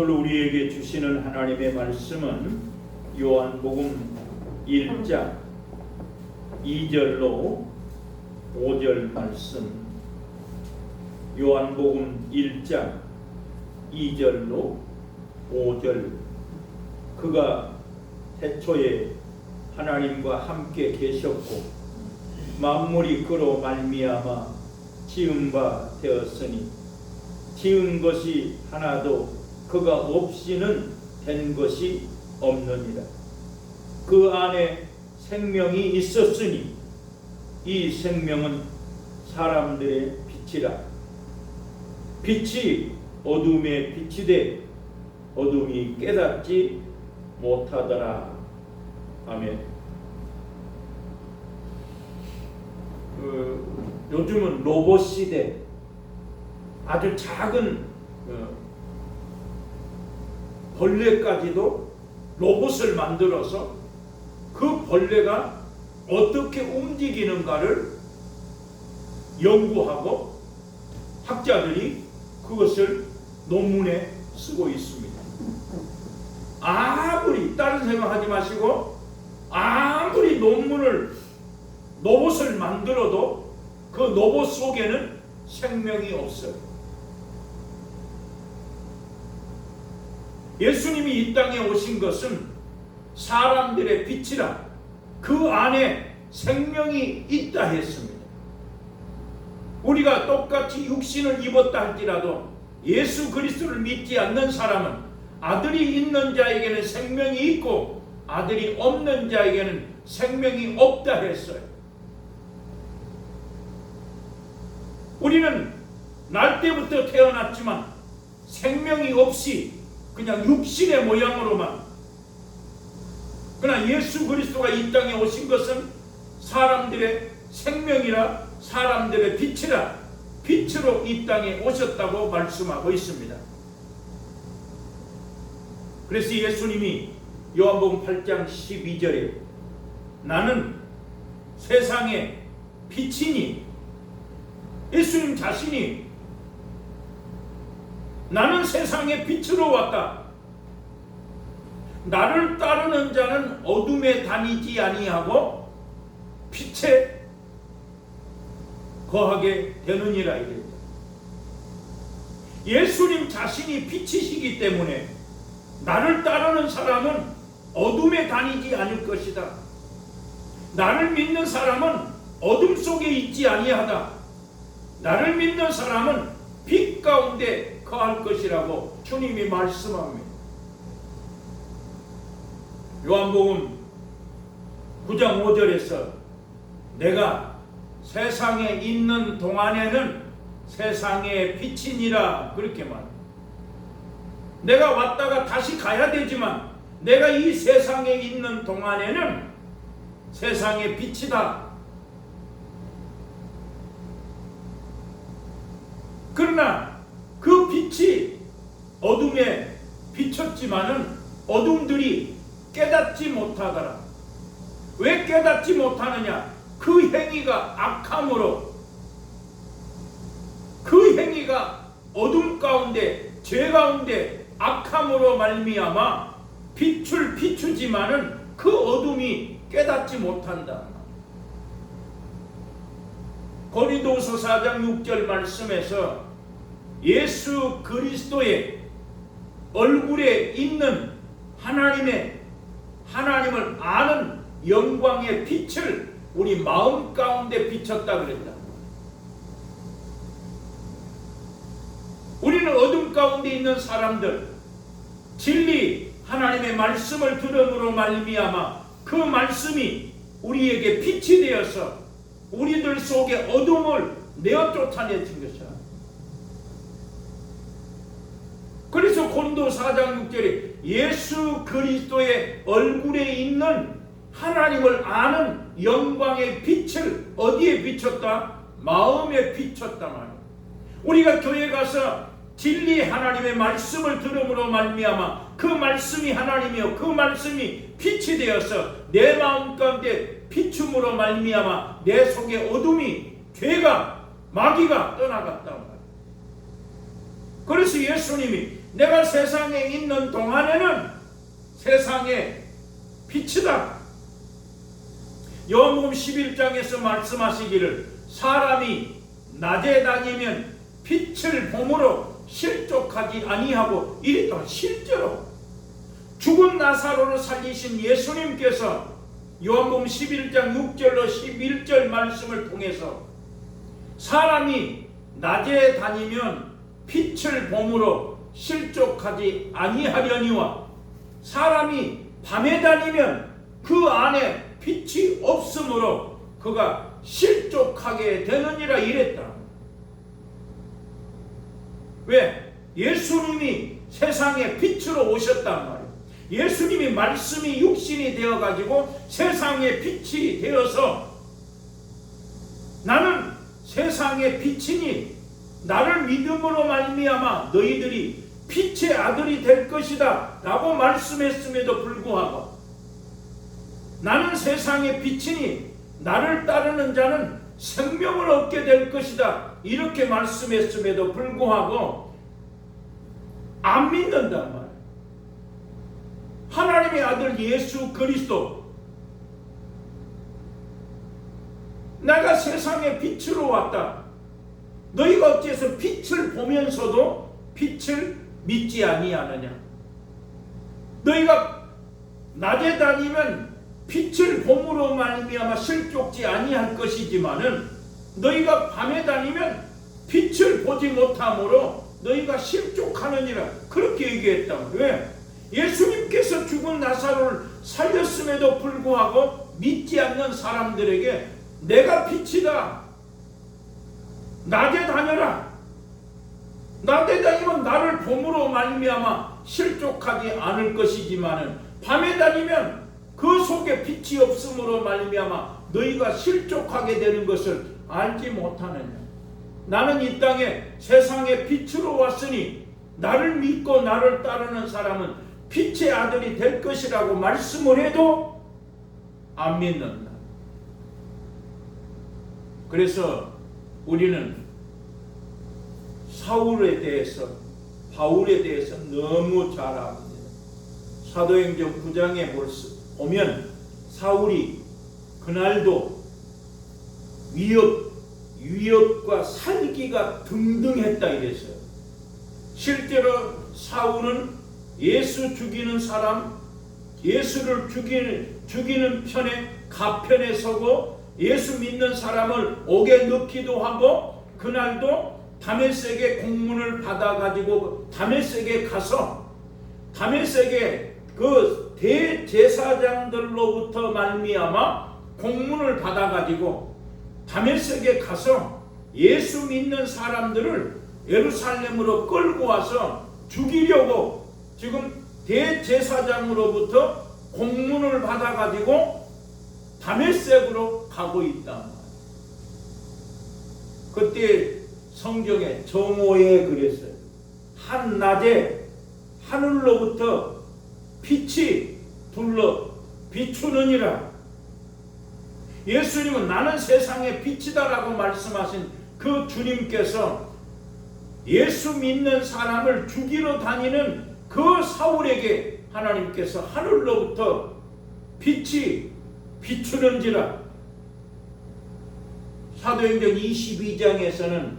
오늘 우리에게 주시는 하나님의 말씀은 요한복음 1장 2절로 5절 말씀, 요한복음 1장 2절로 5절. 그가 태초에 하나님과 함께 계셨고 만물이 그로 말미암아 지은 바 되었으니 지은 것이 하나도 그가 없이는 된 것이 없느니라. 그 안에 생명이 있었으니 이 생명은 사람들의 빛이라. 빛이 어둠에 비치되 어둠이 깨닫지 못하더라. 아멘. 요즘은 로봇 시대, 아주 작은 벌레까지도 로봇을 만들어서 그 벌레가 어떻게 움직이는가를 연구하고 학자들이 그것을 논문에 쓰고 있습니다. 아무리 다른 생각하지 마시고 아무리 로봇을 만들어도 그 로봇 속에는 생명이 없어요. 예수님이 이 땅에 오신 것은 사람들의 빛이라. 그 안에 생명이 있다 했습니다. 우리가 똑같이 육신을 입었다 할지라도 예수 그리스도를 믿지 않는 사람은 아들이 있는 자에게는 생명이 있고 아들이 없는 자에게는 생명이 없다 했어요. 우리는 날 때부터 태어났지만 생명이 없이 그냥 육신의 모양으로만. 그러나 예수 그리스도가 이 땅에 오신 것은 사람들의 생명이라, 사람들의 빛이라, 빛으로 이 땅에 오셨다고 말씀하고 있습니다. 그래서 예수님이 요한복음 8장 12절에 나는 세상의 빛이니, 예수님 자신이 나는 세상의 빛으로 왔다. 나를 따르는 자는 어둠에 다니지 아니하고 빛에 거하게 되느니라 이랬다. 예수님 자신이 빛이시기 때문에 나를 따르는 사람은 어둠에 다니지 않을 것이다. 나를 믿는 사람은 어둠 속에 있지 아니하다. 나를 믿는 사람은 빛 가운데 거할 것이라고 주님이 말씀합니다. 요한복음 9장 5절에서 내가 세상에 있는 동안에는 세상의 빛이니라 그렇게 말합니다. 내가 왔다가 다시 가야 되지만 내가 이 세상에 있는 동안에는 세상의 빛이다. 그러나 그 빛이 어둠에 비쳤지만은 어둠들이 깨닫지 못하더라. 왜 깨닫지 못하느냐? 그 행위가 악함으로, 그 행위가 어둠 가운데, 죄 가운데 악함으로 말미암아 빛을 비추지만은 그 어둠이 깨닫지 못한다. 고린도후서 4장 6절 말씀에서 예수 그리스도의 얼굴에 있는 하나님을 아는 영광의 빛을 우리 마음 가운데 비쳤다 그랬다. 우리는 어둠 가운데 있는 사람들, 진리 하나님의 말씀을 들음으로 말미암아 그 말씀이 우리에게 빛이 되어서 우리들 속에 어둠을 내어 쫓아내준 것이야. 그래서 고린도 4장 6절에 예수 그리스도의 얼굴에 있는 하나님을 아는 영광의 빛을 어디에 비췄다? 마음에 비췄다 말이야. 우리가 교회 가서 진리 하나님의 말씀을 들음으로 말미암아 그 말씀이 하나님이요 그 말씀이 빛이 되어서 내 마음 가운데 비춤으로 말미암아 내 속에 어둠이, 죄가, 마귀가 떠나갔다. 그래서 예수님이 내가 세상에 있는 동안에는 세상의 빛이다. 요한복음 11장에서 말씀하시기를 사람이 낮에 다니면 빛을 봄으로 실족하지 아니하고 이랬다. 실제로 죽은 나사로를 살리신 예수님께서 요한복음 11장 6절로 11절 말씀을 통해서 사람이 낮에 다니면 빛을 봄으로 실족하지 아니하려니와 사람이 밤에 다니면 그 안에 빛이 없으므로 그가 실족하게 되느니라 이랬다. 왜? 예수님이 세상에 빛으로 오셨단 말이에요. 예수님이 말씀이 육신이 되어가지고 세상의 빛이 되어서 나는 세상의 빛이니 나를 믿음으로 말미암아 너희들이 빛의 아들이 될 것이다 라고 말씀했음에도 불구하고 나는 세상의 빛이니 나를 따르는 자는 생명을 얻게 될 것이다 이렇게 말씀했음에도 불구하고 안 믿는단 말이에요. 하나님의 아들 예수 그리스도 내가 세상의 빛으로 왔다. 너희가 어째서 빛을 보면서도 빛을 믿지 아니하느냐. 너희가 낮에 다니면 빛을 봄으로 말미암아 실족지 아니할 것이지만은 너희가 밤에 다니면 빛을 보지 못함으로 너희가 실족하느니라 그렇게 얘기했다. 왜? 예수님께서 죽은 나사로를 살렸음에도 불구하고 믿지 않는 사람들에게 내가 빛이다. 낮에 다녀라. 낮에 다니면 나를 봄으로 말미암아 실족하지 않을 것이지만은 밤에 다니면 그 속에 빛이 없음으로 말미암아 너희가 실족하게 되는 것을 알지 못하느냐. 나는 이 땅에 세상의 빛으로 왔으니 나를 믿고 나를 따르는 사람은 빛의 아들이 될 것이라고 말씀을 해도 안 믿는다. 그래서 우리는 사울에 대해서 바울에 대해서 너무 잘 압니다. 사도행전 9장에 보면 사울이 그날도 위협과 살기가 등등했다 이랬어요. 실제로 사울은 예수 죽이는 사람, 예수를 죽이는 편에 가편에 서고 예수 믿는 사람을 옥에 넣기도 하고 그날도 다메섹에 공문을 받아가지고 다메섹에 가서 다메섹에 그 대제사장들로부터 말미암아 공문을 받아가지고 다메섹에 가서 예수 믿는 사람들을 예루살렘으로 끌고 와서 죽이려고 지금 대제사장으로부터 공문을 받아가지고 다메섹으로 가고 있다. 그때 성경에 정오에 그랬어요. 한낮에 하늘로부터 빛이 둘러 비추느니라. 예수님은 나는 세상의 빛이다라고 말씀하신 그 주님께서 예수 믿는 사람을 죽이러 다니는 그 사울에게 하나님께서 하늘로부터 빛이 비추는지라. 사도행전 22장에서는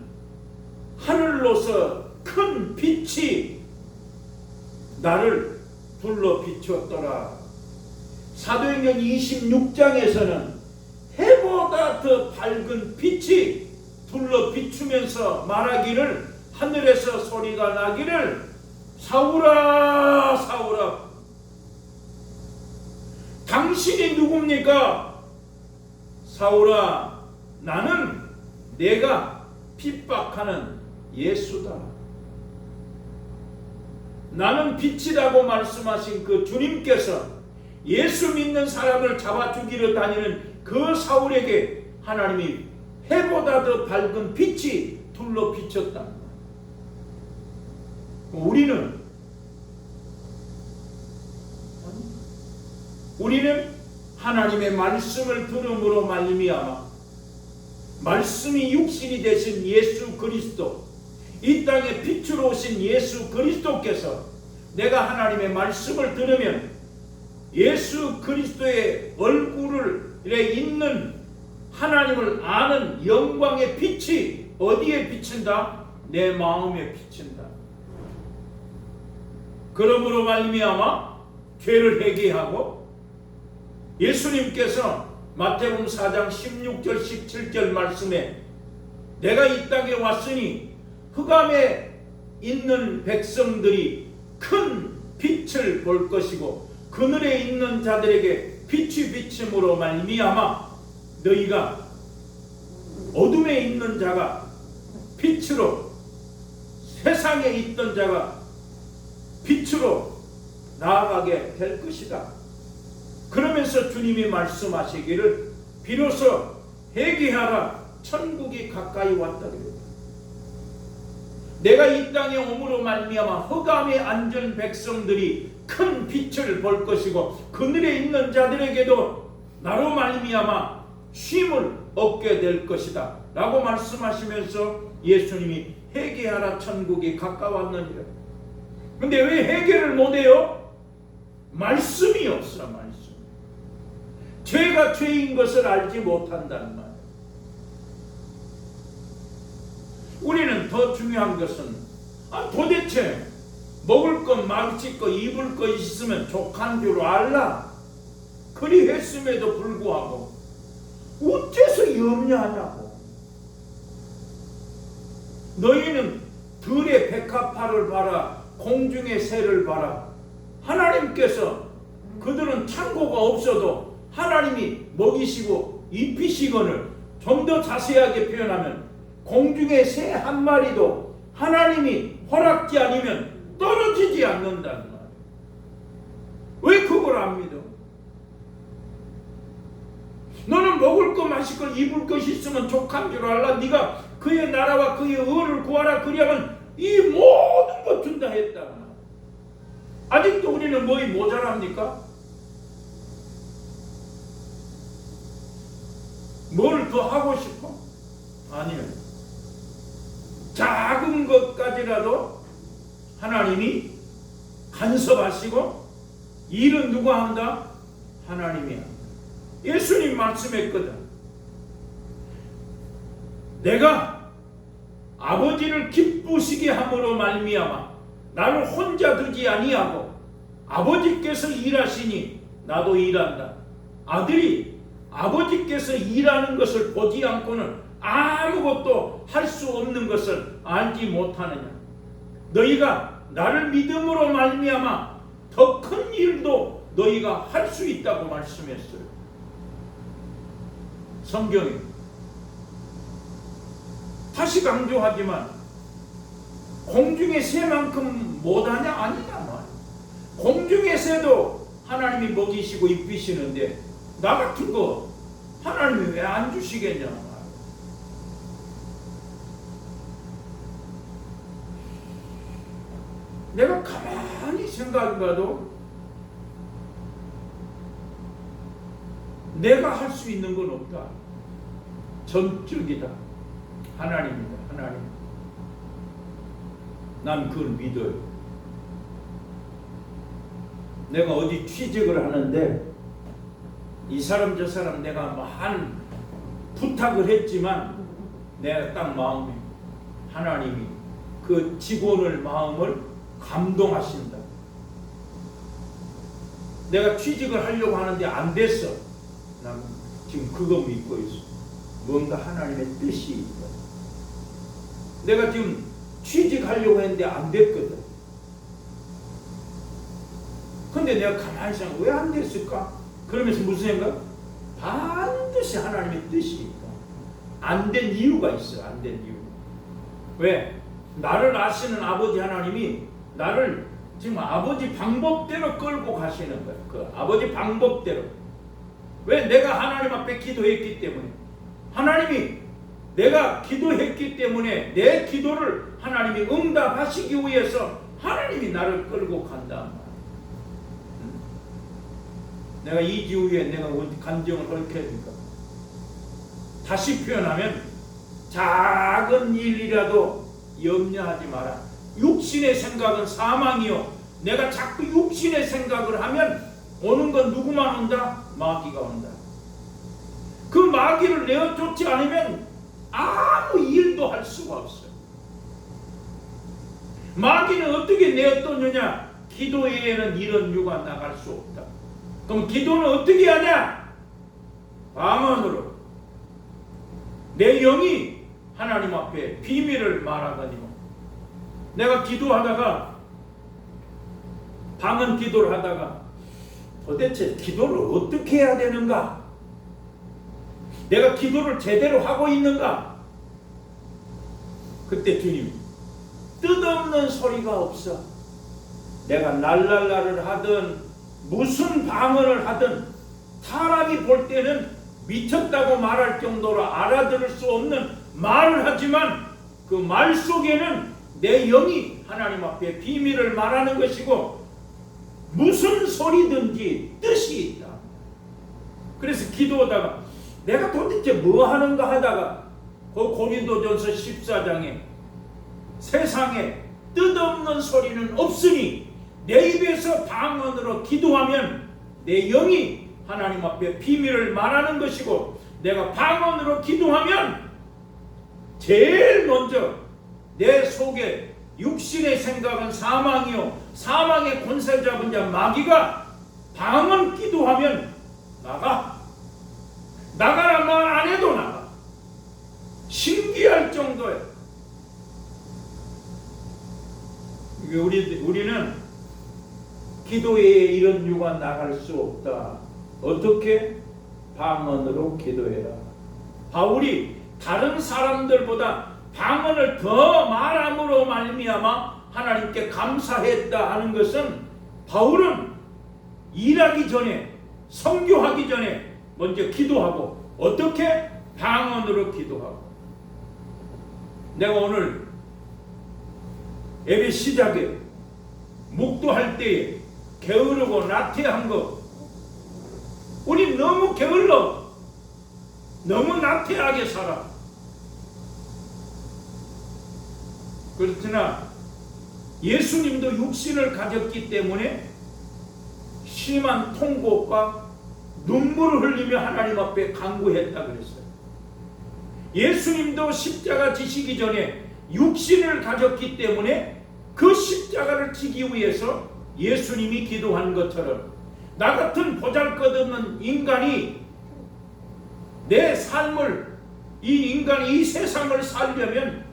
하늘로서 큰 빛이 나를 둘러 비추었더라. 사도행전 26장에서는 해보다 더 밝은 빛이 둘러 비추면서 말하기를 하늘에서 소리가 나기를 사울아 사울아 당신이 누굽니까? 사울아 나는 내가 핍박하는 예수다. 나는 빛이라고 말씀하신 그 주님께서 예수 믿는 사람을 잡아 죽이러 다니는 그 사울에게 하나님이 해보다 더 밝은 빛이 둘러 비쳤다. 우리는 하나님의 말씀을 들음으로 말미암아 말씀이 육신이 되신 예수 그리스도, 이 땅에 빛으로 오신 예수 그리스도께서 내가 하나님의 말씀을 들으면 예수 그리스도의 얼굴에 있는 하나님을 아는 영광의 빛이 어디에 비친다? 내 마음에 비친다. 그러므로 말미암아 죄를 회개하고 예수님께서 마태복음 4장 16절 17절 말씀에 내가 이 땅에 왔으니 흑암에 있는 백성들이 큰 빛을 볼 것이고 그늘에 있는 자들에게 빛이 비침으로 말미암아 너희가 어둠에 있는 자가 빛으로 세상에 있던 자가 빛으로 나아가게 될 것이다. 그러면서 주님이 말씀하시기를 비로소 회개하라 천국이 가까이 왔다 그랬다. 내가 이 땅에 오므로 말미암아 흑암에 앉은 백성들이 큰 빛을 볼 것이고 그늘에 있는 자들에게도 나로 말미암아 쉼을 얻게 될 것이다 라고 말씀하시면서 예수님이 회개하라 천국이 가까웠느니라. 근데 왜 회개를 못해요? 말씀이 없어. 말씀. 죄가 죄인 것을 알지 못한다는 말. 우리는 더 중요한 것은 도대체 먹을 것, 마실 것, 입을 것 있으면 족한 줄 알라. 그리 했음에도 불구하고 어째서 염려하냐고. 너희는 들의 백합화를 봐라, 공중의 새를 봐라. 하나님께서 그들은 창고가 없어도 하나님이 먹이시고 입히시거늘 좀 더 자세하게 표현하면 공중의 새 한 마리도 하나님이 허락지 않으면 떨어지지 않는다는 말. 왜 그걸 안 믿어? 너는 먹을 것, 마실 것, 입을 것이 있으면 족한 줄 알라. 네가 그의 나라와 그의 의를 구하라. 그리하면 이 모든 것 준다 했다. 아직도 우리는 뭐이 모자랍니까? 뭘 더 하고 싶어? 아니요. 작은 것까지라도 하나님이 간섭하시고 일은 누가 한다? 하나님이야. 예수님 말씀했거든. 내가 아버지를 기쁘시게 함으로 말미암아 나를 혼자 두지 아니하고 아버지께서 일하시니 나도 일한다. 아들이 아버지께서 일하는 것을 보지 않고는 아무것도 할 수 없는 것을 알지 못하느냐. 너희가 나를 믿음으로 말미암아 더 큰 일도 너희가 할 수 있다고 말씀했어요. 성경에 다시 강조하지만 공중의 새만큼 못하냐? 아니냐 말. 공중의 새도 하나님이 먹이시고 입히시는데 나 같은 거 하나님이 왜 안 주시겠냐 말. 내가 가만히 생각해봐도 내가 할 수 있는 건 없다. 전적이다. 하나님이다. 하나님. 난 그걸 믿어요. 내가 어디 취직을 하는데 이 사람 저 사람 내가 한 부탁을 했지만 내가 딱 마음이 하나님이 그 직원의 마음을 감동하신다. 내가 취직을 하려고 하는데 안 됐어. 난 지금 그거 믿고 있어. 뭔가 하나님의 뜻이 있다. 내가 지금 취직하려고 했는데 안 됐거든. 근데 내가 가만히 생각, 왜 안 됐을까? 그러면서 무슨 생각? 반드시 하나님의 뜻이 있다. 안 된 이유가 있어. 안 된 이유. 왜? 나를 아시는 아버지 하나님이 나를 지금 아버지 방법대로 끌고 가시는 거야. 그 아버지 방법대로. 왜? 내가 하나님 앞에 기도했기 때문에. 하나님이 내가 기도했기 때문에 내 기도를 하나님이 응답하시기 위해서 하나님이 나를 끌고 간다. 내가 이 이후에 내가 감정을 얽혀야 되니까. 다시 표현하면 작은 일이라도 염려하지 마라. 육신의 생각은 사망이요. 내가 자꾸 육신의 생각을 하면 오는 건 누구만 온다? 마귀가 온다. 그 마귀를 내어 쫓지 않으면 아무 일도 할 수가 없어요. 마귀는 어떻게 내어 쫓느냐? 기도 외에는 이런 유가 나갈 수 없다. 그럼 기도는 어떻게 하냐? 방언으로. 내 영이 하나님 앞에 비밀을 말하거니와. 내가 기도하다가 방언 기도를 하다가 도대체 기도를 어떻게 해야 되는가? 내가 기도를 제대로 하고 있는가? 그때 주님이 뜻없는 소리가 없어. 내가 랄랄라를 하든 무슨 방언을 하든 사람이 볼 때는 미쳤다고 말할 정도로 알아들을 수 없는 말을 하지만 그 말 속에는 내 영이 하나님 앞에 비밀을 말하는 것이고 무슨 소리든지 뜻이 있다. 그래서 기도하다가 내가 도대체 뭐 하는가 하다가 그 고린도전서 14장에 세상에 뜻없는 소리는 없으니 내 입에서 방언으로 기도하면 내 영이 하나님 앞에 비밀을 말하는 것이고 내가 방언으로 기도하면 제일 먼저 내 속에 육신의 생각은 사망이요 사망의 권세 잡은 자 마귀가 방언 기도하면 나가라 말 안 해도 나가. 신기할 정도에 우리는 기도에 이런 유가 나갈 수 없다. 어떻게? 방언으로 기도해라. 바울이 다른 사람들보다 방언을 더 말함으로 말미암아 하나님께 감사했다 하는 것은 바울은 일하기 전에 선교하기 전에 먼저 기도하고 어떻게? 방언으로 기도하고. 내가 오늘 예배 시작에 묵도할 때에 게으르고 나태한 거 우리 너무 게을러 너무 나태하게 살아. 그렇으나 예수님도 육신을 가졌기 때문에 심한 통곡과 눈물을 흘리며 하나님 앞에 간구했다 그랬어요. 예수님도 십자가 지시기 전에 육신을 가졌기 때문에 그 십자가를 지기 위해서 예수님이 기도한 것처럼 나 같은 보잘것없는 인간이 내 삶을 이 세상을 살려면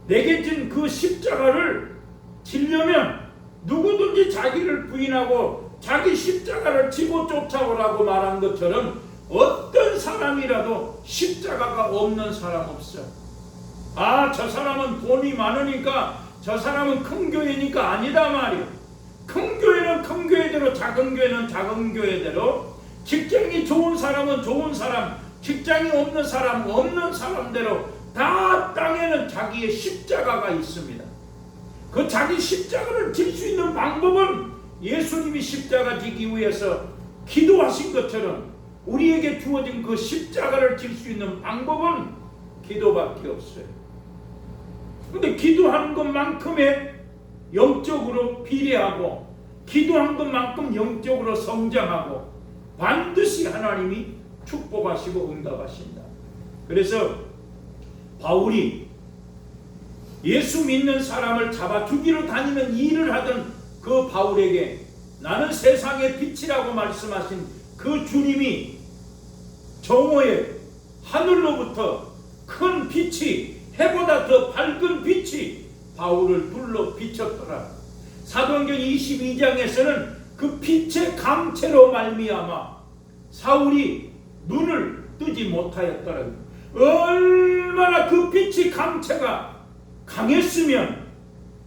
내게 진 그 십자가를 지려면 누구든지 자기를 부인하고 자기 십자가를 지고 쫓아오라고 말한 것처럼 어떤 사람이라도 십자가가 없는 사람 없어. 저 사람은 돈이 많으니까 저 사람은 큰 교회니까 아니다 말이야. 큰 교회는 큰 교회대로 작은 교회는 작은 교회대로 직장이 좋은 사람은 좋은 사람 직장이 없는 사람 없는 사람대로 다 땅에는 자기의 십자가가 있습니다. 그 자기 십자가를 질 수 있는 방법은 예수님이 십자가 지기 위해서 기도하신 것처럼 우리에게 주어진 그 십자가를 질 수 있는 방법은 기도밖에 없어요. 그런데 기도하는 것만큼의 영적으로 비례하고 기도한 것만큼 영적으로 성장하고 반드시 하나님이 축복하시고 응답하신다. 그래서 바울이 예수 믿는 사람을 잡아 죽이러 다니는 일을 하던 그 바울에게 나는 세상의 빛이라고 말씀하신 그 주님이 정오에 하늘로부터 큰 빛이 해보다 더 밝은 빛이 바울을 둘러 비쳤더라. 사도행전 22장에서는 그 빛의 감체로 말미암아 사울이 눈을 뜨지 못하였더라. 얼마나 그 빛의 감체가 강했으면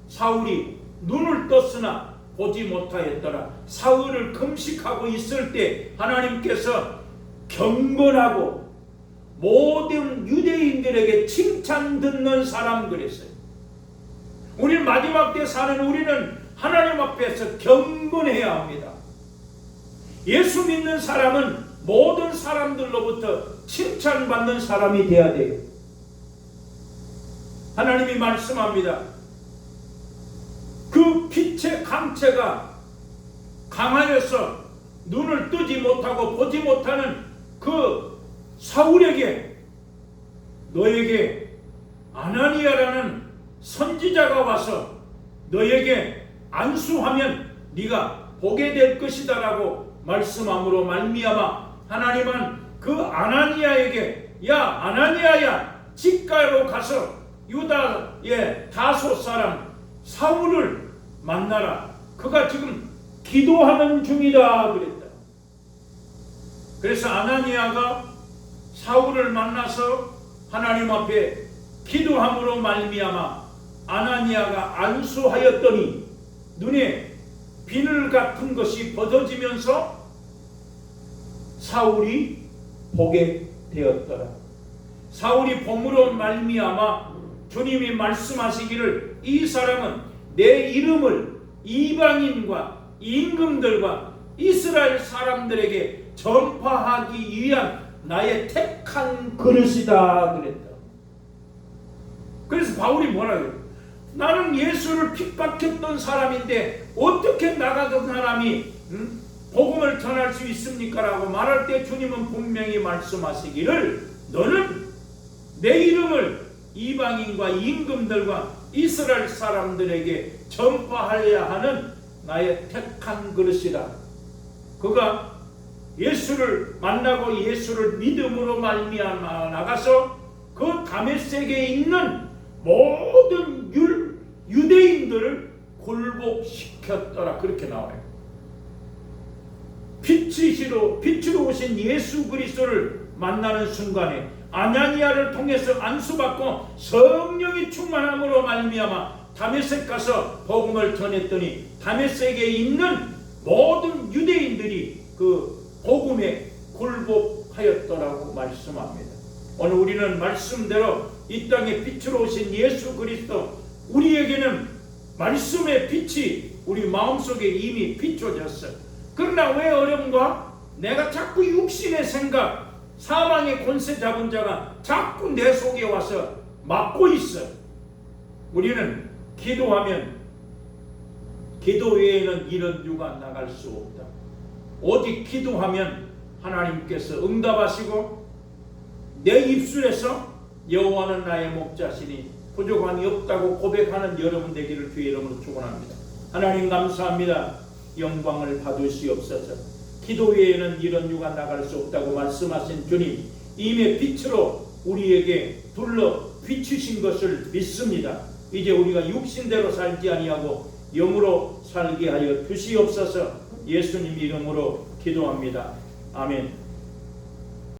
사울이 눈을 떴으나 보지 못하였더라. 사울을 금식하고 있을 때 하나님께서 경건하고 모든 유대인들에게 칭찬 듣는 사람 그랬어요. 우리 마지막 때 사는 우리는 하나님 앞에서 경건해야 합니다. 예수 믿는 사람은 모든 사람들로부터 칭찬받는 사람이 되어야 돼요. 하나님이 말씀합니다. 그 빛의 강체가 강하여서 눈을 뜨지 못하고 보지 못하는 그 사울에게 너에게 아나니아라는 선지자가 와서 너에게 안수하면 네가 보게 될 것이다 라고 말씀함으로 말미암아 하나님은 그 아나니아에게 야 아나니아야 직가로 가서 유다의 다소 사람 사울을 만나라. 그가 지금 기도하는 중이다 그랬다. 그래서 아나니아가 사울을 만나서 하나님 앞에 기도함으로 말미암아 아나니아가 안수하였더니 눈에 비늘 같은 것이 벗어지면서 사울이 보게 되었더라. 사울이 봄으로 말미암아 주님이 말씀하시기를 이 사람은 내 이름을 이방인과 임금들과 이스라엘 사람들에게 전파하기 위한 나의 택한 그릇이다 그랬다. 그래서 바울이 뭐라고? 나는 예수를 핍박했던 사람인데 어떻게 나 같은 사람이 복음을 전할 수 있습니까? 라고 말할 때 주님은 분명히 말씀하시기를 너는 내 이름을 이방인과 임금들과 이스라엘 사람들에게 전파하여야 하는 나의 택한 그릇이다. 그가 예수를 만나고 예수를 믿음으로 말미암아 나가서 그 다메섹에 있는 모든 유대인들을 굴복시켰더라. 그렇게 나와요. 빛으로 오신 예수 그리스도를 만나는 순간에 아나니아를 통해서 안수받고 성령이 충만함으로 말미암아 다메섹 가서 복음을 전했더니 다메섹에 있는 모든 유대인들이 그 복음에 굴복하였더라고 말씀합니다. 오늘 우리는 말씀대로 이 땅에 빛으로 오신 예수 그리스도, 우리에게는 말씀의 빛이 우리 마음속에 이미 비춰졌어요. 그러나 왜 어려운가? 내가 자꾸 육신의 생각, 사망의 권세 잡은 자가 자꾸 내 속에 와서 막고 있어. 우리는 기도하면 기도 외에는 이런 유가 나갈 수 없다. 오직 기도하면 하나님께서 응답하시고 내 입술에서 여호와는 나의 목자시니 부족함이 없다고 고백하는 여러분 되기를 주의 이름으로 축원합니다. 하나님 감사합니다. 영광을 받으시옵소서. 기도 외에는 이런 유가 나갈 수 없다고 말씀하신 주님, 이미 빛으로 우리에게 둘러 비추신 것을 믿습니다. 이제 우리가 육신대로 살지 아니하고 영으로 살게 하여 주시옵소서. 예수님 이름으로 기도합니다. 아멘.